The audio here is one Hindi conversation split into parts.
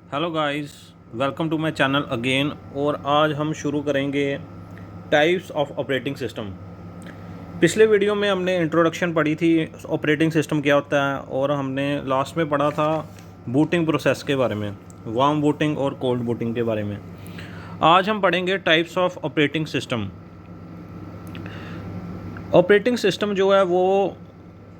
Hello guys, welcome to my channel again. और आज हम शुरू करेंगे टाइप्स ऑफ ऑपरेटिंग सिस्टम। पिछले वीडियो में हमने इंट्रोडक्शन पढ़ी थी, ऑपरेटिंग सिस्टम क्या होता है, और हमने लास्ट में पढ़ा था बूटिंग प्रोसेस के बारे में, वार्म बूटिंग और कोल्ड बूटिंग के बारे में। आज हम पढ़ेंगे types of operating system. Operating system जो है वो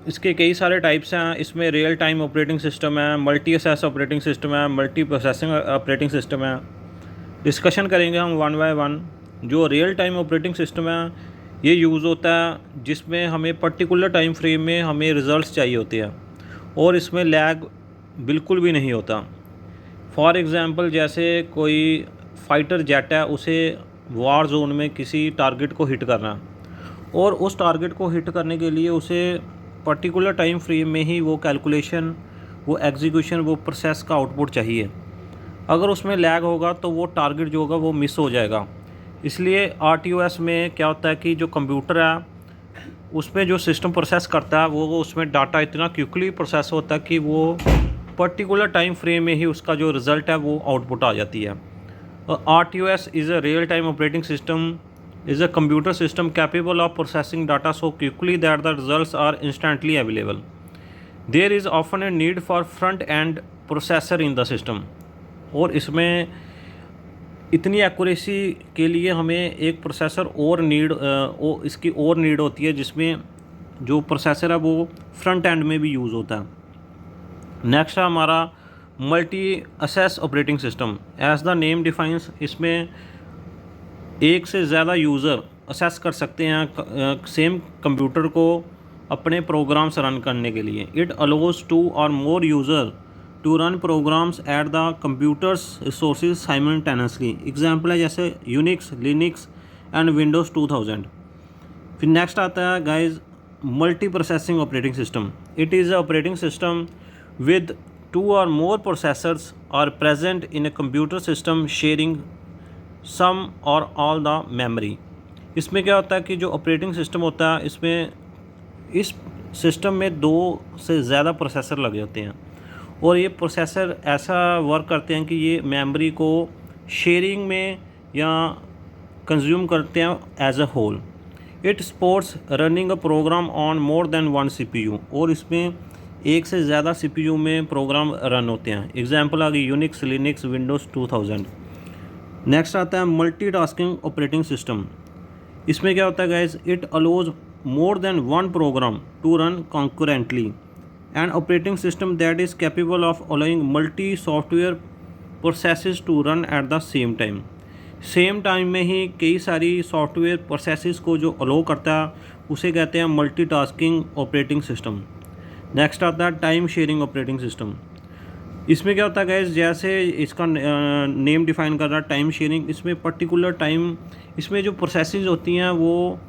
इसके कई सारे टाइप्स हैं। इसमें रियल टाइम ऑपरेटिंग सिस्टम है, मल्टी एसेस ऑपरेटिंग सिस्टम है, मल्टी प्रोसेसिंग ऑपरेटिंग सिस्टम है। डिस्कशन करेंगे हम वन बाय वन। जो रियल टाइम ऑपरेटिंग सिस्टम है ये यूज़ होता है जिसमें हमें पर्टिकुलर टाइम फ्रेम में हमें रिज़ल्ट्स चाहिए होते हैं और इसमें लैग बिल्कुल भी नहीं होता। फॉर एग्ज़ाम्पल, जैसे कोई फाइटर जेट है, उसे वार जोन में किसी टारगेट को हिट करना, और उस टारगेट को हिट करने के लिए उसे पर्टिकुलर टाइम फ्रेम में ही वो कैलकुलेशन, वो एग्जीक्यूशन, वो प्रोसेस का आउटपुट चाहिए। अगर उसमें लैग होगा तो वो टारगेट जो होगा वो मिस हो जाएगा। इसलिए आरटीओएस में क्या होता है कि जो कंप्यूटर है उसमें जो सिस्टम प्रोसेस करता है वो उसमें डाटा इतना क्विकली प्रोसेस होता है कि वो पर्टिकुलर टाइम फ्रेम में ही उसका जो रिज़ल्ट है वो आउटपुट आ जाती है। RTOS is a real time operating system is a computer system capable of processing data so quickly that the results are instantly available. There is often a need for front-end processor in the system. और इसमें इतनी एक्यूरेसी के लिए हमें एक प्रोसेसर और इसकी और नीड होती है, जिसमें जो प्रोसेसर है वो फ्रंट एंड में भी यूज़ होता है। नेक्स्ट है हमारा multi access operating system. As the name defines, इसमें एक से ज़्यादा यूज़र असेस कर सकते हैं सेम कंप्यूटर को अपने प्रोग्राम्स रन करने के लिए। It allows two or more user to run programs at the computer's resources simultaneously. Example है जैसे यूनिक्स, लिनक्स एंड विंडोज़ 2000। फिर नेक्स्ट आता है guys multi processing operating system. It is a operating system with two or more processors are present in a computer system sharing some or all the memory. इसमें क्या होता है कि जो ऑपरेटिंग सिस्टम होता है इसमें इस सिस्टम में दो से ज़्यादा प्रोसेसर लगे होते हैं, और ये प्रोसेसर ऐसा वर्क करते हैं कि ये मेमोरी को शेयरिंग में या कंज्यूम करते हैं as a whole. It supports running a program on more than one CPU, और इसमें एक से ज़्यादा सीपीयू में प्रोग्राम रन होते हैं। एग्जांपल आ गई यूनिक्स, लिनक्स, विंडोज़ 2000। नेक्स्ट आता है मल्टीटास्किंग ऑपरेटिंग सिस्टम। इसमें क्या होता है guys, it allows more than one program to run concurrently. And operating system that is capable of allowing multi software processes to run at the same time. Same time में ही कई सारी सॉफ्टवेयर प्रोसेसेस को जो अलो करता है उसे कहते हैं मल्टीटास्किंग ऑपरेटिंग सिस्टम। नेक्स्ट आता है टाइम शेयरिंग ऑपरेटिंग सिस्टम। इसमें क्या होता है गैस, जैसे इसका नेम डिफाइन कर रहा है टाइम शेयरिंग। इसमें पर्टिकुलर टाइम, इसमें जो प्रोसेसेस होती हैं वो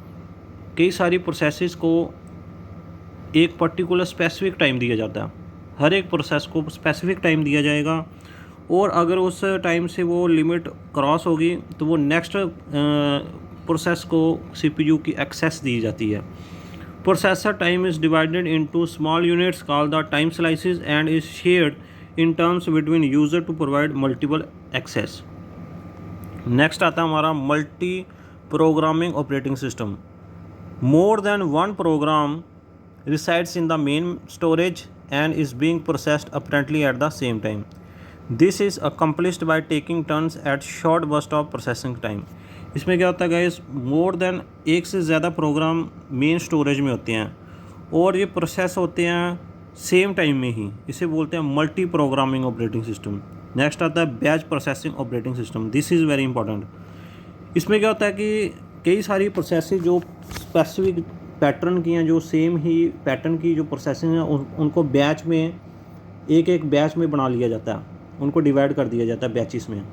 कई सारी प्रोसेसेस को एक पर्टिकुलर स्पेसिफिक टाइम दिया जाता है। हर एक प्रोसेस को स्पेसिफिक टाइम दिया जाएगा, और अगर उस टाइम से वो लिमिट क्रॉस होगी तो वो नेक्स्ट प्रोसेस को सीपीयू की एक्सेस दी जाती है। Processor time is divided into small units called the time slices and is shared in terms between user to provide multiple access. Next आता है हमारा multi programming operating system. More than one program resides in the main storage and is being processed apparently at the same time. This is accomplished by taking turns at short burst of processing time. इसमें क्या होता है गाइस, मोर देन एक से ज़्यादा प्रोग्राम मेन स्टोरेज में होते हैं और ये प्रोसेस होते हैं सेम टाइम में ही। इसे बोलते हैं multi programming operating system. Next आता है batch processing operating system. This is very important. इसमें क्या होता है कि कई सारी प्रोसेसेस जो स्पेसिफिक पैटर्न की हैं, जो सेम ही पैटर्न की जो प्रोसेसिंग है उनको बैच में, एक एक बैच में बना लिया जाता है, उनको डिवाइड कर दिया जाता है बैचेस में,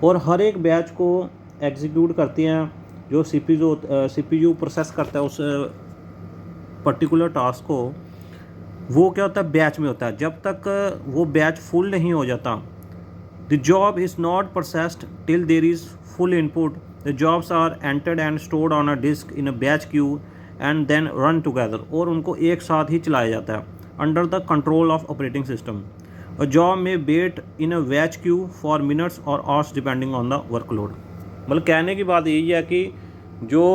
और हर एक बैच को एग्जीक्यूट करते हैं जो सीपीयू प्रोसेस करता है उस पर्टिकुलर टास्क को। वो क्या होता है, बैच में होता है। जब तक वो बैच फुल नहीं हो जाता, the job is not processed till there is full input. The jobs are entered and stored on a disk in a batch queue and then run together, और उनको एक साथ ही चलाया जाता है under the control of operating system. A job may wait in a batch queue for minutes or hours depending on the workload। मतलब कहने की बात यही है कि जो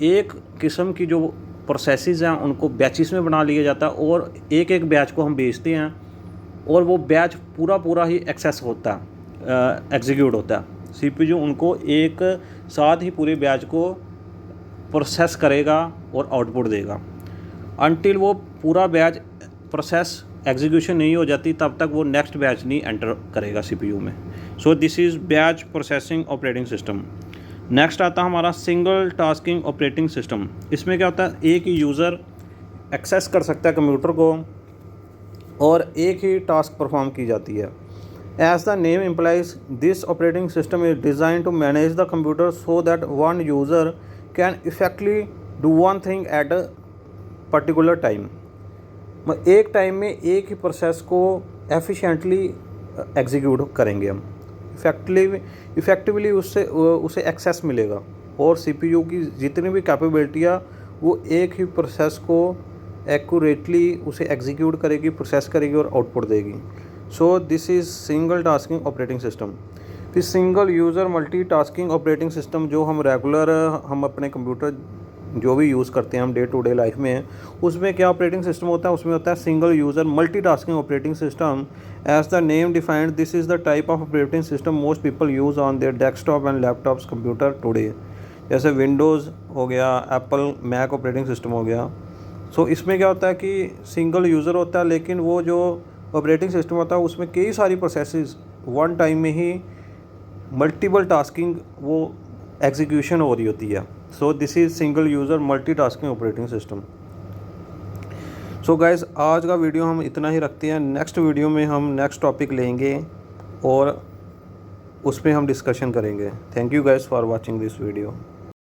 एक किस्म की जो प्रोसेसेस हैं उनको बैचेस में बना लिया जाता है और एक एक बैच को हम भेजते हैं और वो बैच पूरा ही एक्सेस होता है, एग्जीक्यूट होता है। सीपीयू उनको एक साथ ही पूरे बैच को प्रोसेस करेगा और आउटपुट देगा। अनटिल वो पूरा बैच प्रोसेस एग्जीक्यूशन नहीं हो जाती तब तक वो नेक्स्ट बैच नहीं एंटर करेगा सीपीयू में। सो this is batch processing operating system. Next आता है हमारा सिंगल टास्किंग ऑपरेटिंग सिस्टम। इसमें क्या होता है, एक ही यूज़र एक्सेस कर सकता है कंप्यूटर को और एक ही टास्क परफॉर्म की जाती है। As the name implies this operating system is design to manage the computer so that one user can effectively do one thing at a particular time. एक टाइम में एक ही प्रोसेस को एफिशिएंटली एग्जीक्यूट करेंगे हम, इफ़ेक्टिवली उसे एक्सेस मिलेगा और सीपीयू की जितनी भी कैपेबिलिटियाँ वो एक ही प्रोसेस को एक्यूरेटली उसे एग्जीक्यूट करेगी, प्रोसेस करेगी और आउटपुट देगी। So this is single tasking operating system. फिर single user multi tasking operating system जो हम रेगुलर हम अपने कंप्यूटर जो भी यूज़ करते हैं हम डे टू डे लाइफ में, उसमें क्या ऑपरेटिंग सिस्टम होता है, उसमें होता है single user multitasking operating system. As the name defined this is the type of operating system most people use on their desktop and laptops computer today. जैसे विंडोज़ हो गया, एप्पल मैक ऑपरेटिंग सिस्टम हो गया। सो इसमें क्या होता है कि सिंगल यूज़र होता है लेकिन वो जो ऑपरेटिंग सिस्टम होता है उसमें कई सारी प्रोसेसेस वन टाइम में ही मल्टीपल टास्किंग वो एग्जीक्यूशन हो रही होती है। सो this is single user multitasking operating system. So guys आज का वीडियो हम इतना ही रखते हैं। नेक्स्ट वीडियो में हम नेक्स्ट टॉपिक लेंगे और उस पर हम डिस्कशन करेंगे। Thank you guys for watching this video.